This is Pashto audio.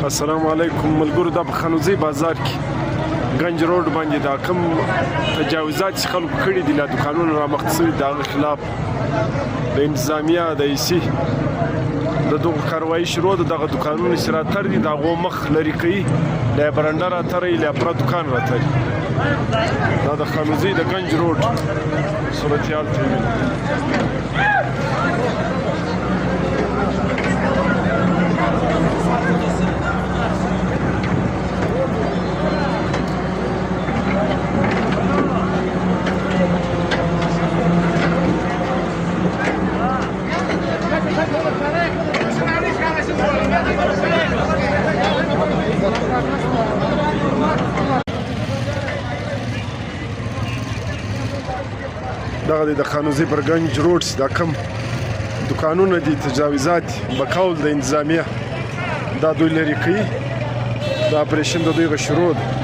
السلام علیکم ملګرو. دا په خانوزي بازار کې گنج روډ باندې دا کوم تجاوزات چې خلکو کړي دي له دوکانونو رامخته شوي د هغه خلاف د انتظامیه د ایسي د دغو کاروایي شروع ده. دغه دوکانونه چې راتر دي د هغو مخ لرې کوي، له یې برنډه راترئ، له یې پوره دوکان راتري. دا د خانوزي د گنج روډ صورتحال ته دغه د خانوزي پر گنج روډ دا کم دوکانونه دي تجاوزات بقول د انتظامیه دا دوی لرې کوي. دا اپریشن د دوی شروع ده.